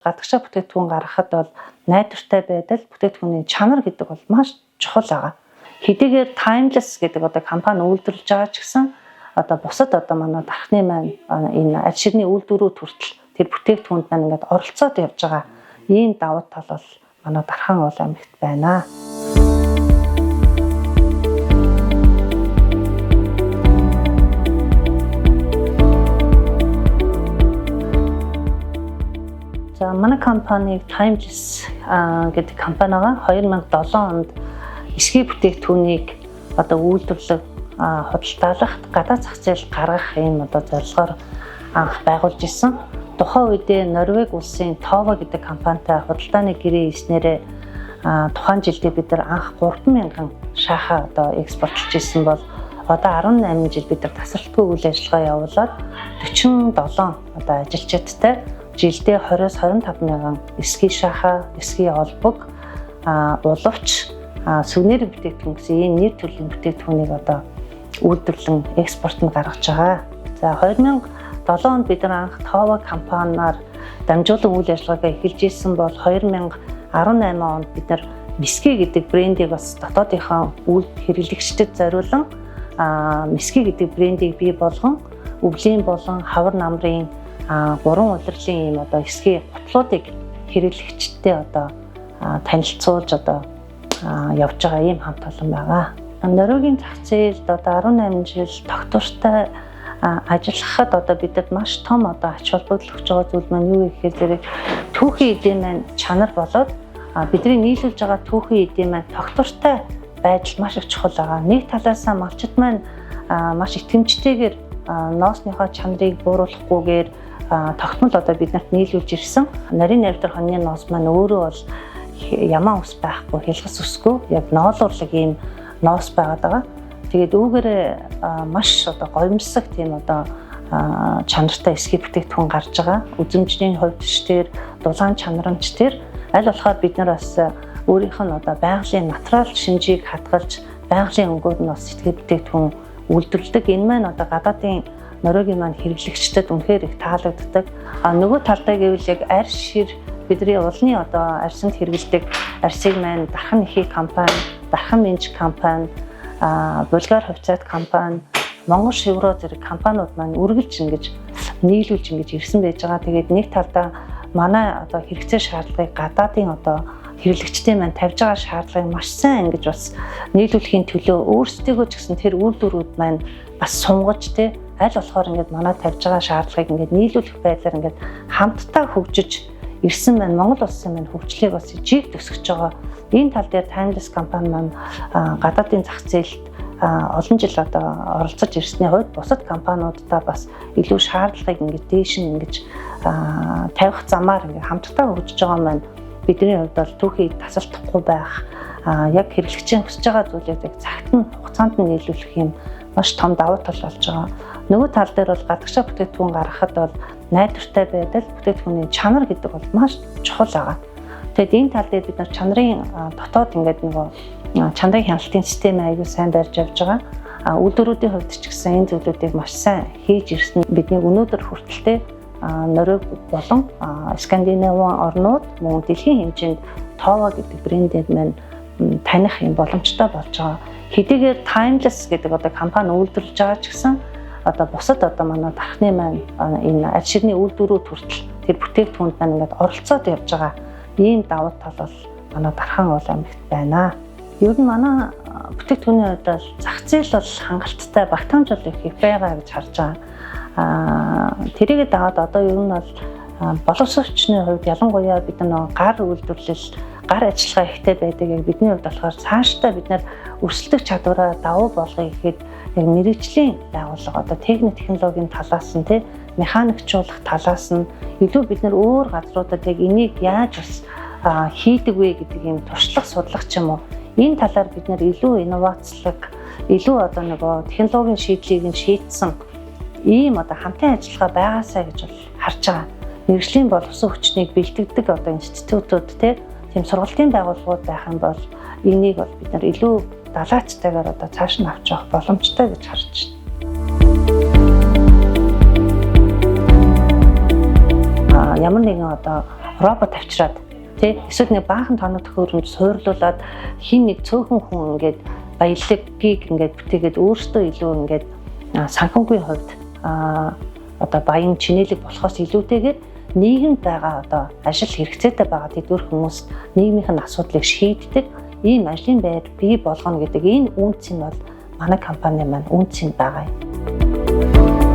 Гадагшаа бүтээгдэхүүн гаргахад бол найдвартай байдал бүтээгдэхүүний чанар гэдэг бол маш чухал байгаа. Хэдийгээр timeless гэдэг компани үйлдвэрлэж байгаа ч гэсэн бусад манай дархны маань энэ аль ширний үйлдвэрүүд хүртэл тэр бүтээгдэхүүнд маань ингээд оролцоод явж байгаа ийм давуу тал бол манай Дархан уул аймагт байна. За манай компаниг Timeless гэдэг компанигаа 2007 онд эсгий бүтээгдэхүүнийг үйлдвэрлэх худалдаалах гадаад зах зээл гаргах ийм зорилгоор анх байгуулж исэн. Тухайн үедээ Норвеги улсын Това гэдэг компанитай худалдааны гэрээ хийснээрээ тухайн жилдээ бид нар анх 3,000 шааха экспортлж исэн бол одоо 18 жил бид нар тасралтгүй үйл ажиллагаа явуулаад 47 ажилчидтай жилдээ 20-25,000 эсгий шааха, эсгий олбог, уловч, сүвнэр бүтээгдэхүүн гэсэн ийм нийт төрлийн бүтээгдэхүүнийг үйлдвэрлэн экспорт нь гаргаж байгаа. За 2007 онд бид нар анх Това компаниар дамжуулан үйл ажиллагаагаа эхэлж исэн бол 2018 онд бид нар Миски гэдэг брендийг бас дотоодынхаа үйл хэрэглэгчдэд зориулан Миски гэдэг брендийг бий болгон өвлийн болон хавар намрын 3 улирлын ийм эсгий гутлуудыг хэрэглэгчдэд танилцуулж явж байгаа ийм хамт олон байгаа. Норвегийн зах зээлд 18 жил тогтвортой ажиллахад бидэд маш том ач холбогдол өгч байгаа зүйл маань юу гэхээр зэрэг түүхийн эдийн маань чанар болоод бидний нийлүүлж байгаа түүхийн эдийн маань тогтвортой байдал маш их чухал байгаа. Нэг талаас малчид маань маш итгэмжтэйгээр ноосныхоо чанарыг бууруулахгүйгээр тогтмол биднэрт нийлүүлж ирсэн. Нарийн навдар хоньны ноос маань өөрөө бол ямаа ус байхгүй, хэлгас усгүй яг ноолуурлаг ийм ноос байгаад байгаа. Тэгээд үүгээр маш гоёмсог тийм чанартай эсгий бүтээгдэхүүн гарч байгаа. Үзэмжний хувьд ч тэр дулаан чанарамч тэр аль болохоор бид нар бас өөрийнх нь байгалийн натурал шинжийг хадгалж байгалийн өнгөөр нь бас эсгий бүтээгдэхүүн үйлдвэрлэдэг. Энэ маань гадаадын Норвегийн маань хэрэглэгчдэд үнэхээр их таалагддаг. Нөгөө талдаа гэвэл яг арьс шир бидний улны арьсанд хэрэглэдэг арьсыг маань Дархан ихий компани, Дархан Минж компани, Булгар хувьцаат компани, Монгол Шивро зэрэг компаниуд маань үргэлж ингэж нийлүүлж ингэж ирсэн байж байгаа. Тэгээд нэг талдаа манай хэрэгцээ шаардлагыг гадаадын хэрэглэгчдийн маань тавьж байгаа шаардлагыг маш сайн ингэж бас нийлүүлэхийн төлөө өөрсдийгөө ч гэсэн тэр үйлдвэрүүд маань бас сунгаж аль болохоор ингэж манай тавьж байгаа шаардлагыг ингэж нийлүүлэх байдлаар ингэж хамтдаа хөгжиж ирсэн маань Монгол улсын маань хөгжлийг бас жиг төсгөж байгаа. Энэ тал дээр Timeless компани маань гадаадын зах зээлд олон жил оролцож ирсний хувьд бусад компаниудаа бас илүү шаардлагыг ингэж дээш нь ингэж тавих замаар ингэж хамтдаа хөгжиж байгаа маань бидний хувьд бол түүхийг тасалдахгүй байх, яг хэрэглэгчийн хүсэж байгаа зүйлийг яг цагт нь хугацаанд нь нийлүүлэх юм маш том давуу тал болж байгаа. Нөгөө тал дээр бол гадагшаа бүтээгдэхүүн гаргахад бол найдвартай байдал бүтээгдэхүүний чанар гэдэг бол маш чухал байгаа. Тэгэд энэ тал дээр бид нар чанарын дотоод ингээд чанарын хяналтын систем аягүй сайн барьж явж байгаа. Үйлдвэрүүдийн хувьд ч гэсэн энэ зүйлүүдийг маш сайн хийж ирсэн. Бидний өнөөдөр хүртэлтэй Норвеги болон Скандинавын орнууд мөн дэлхийн хэмжээнд Това гэдэг брендийг маань таних юм боломжтой болж байгаа. Хэдийгээр Timeless гэдэг компани үйлдвэрлэж байгаа ч гэсэн бусад манай дархны маань энэ аль ширний үйлдвэрүүд хүртэл тэр бүтээгдэхүүнд маань ингээд оролцоод явж байгаа ийм давуу тал бол манай Дархан уул аймагт байна. Ер нь манай бүтээгдэхүүний хувьд бол зах зээл бол хангалттай багтаамж бол их байгаа гэж харж байгаа. Тэрийгээ дагаад ер нь бол боловсрогчны хувьд ялангуяа бид гар үйлдвэрлэл, гар ажиллагаа ихтэй байдаг. Яг бидний хувьд болохоор цаашдаа бид нар өрсөлдөх чадвараа давуу болгоё гэхэд яг мэргэжлийн байгууллага техник технологийн талаас нь механикчуулах талаас нь илүү бид нар өөр газруудад яг энийг яаж бас хийдэг вэ гэдэг юм туршлага судлах ч юм уу. Энэ талаар бид нар илүү инновацлог, илүү технологийн шийдлийг нь шийдсэн ийм хамтын ажиллагаа байгаасаа гэж харж байгаа. Мэргэжлийн боловсон хүчнийг бэлтгэдэг институтууд тийм сургалтын байгууллагууд байх юм бол энийг бол бид нар илүү далаачтайгаар цааш нь авч явах боломжтой гэж харж байна. Ямар нэгэн робот авчираад тий эсвэл нэг баахан тоног төхөөрөмж суйрлуулад хин нэг цөөхөн хүн ингээд баялагийг ингээд бүтээгээд өөртөө илүү ингээд санхүүгийн хувьд одоо баян чинэлэг болохоос илүүтэйгээр нийгэмд байгаа одоо ажил хэрэгцээтэй байгаа тэдгээр хүмүүс нийгмийн асуудлыг шийддэг ийм ажлын байр бий болгоно гэдэг энэ үнц нь бол манай компани маань үнц нь байгаа юм.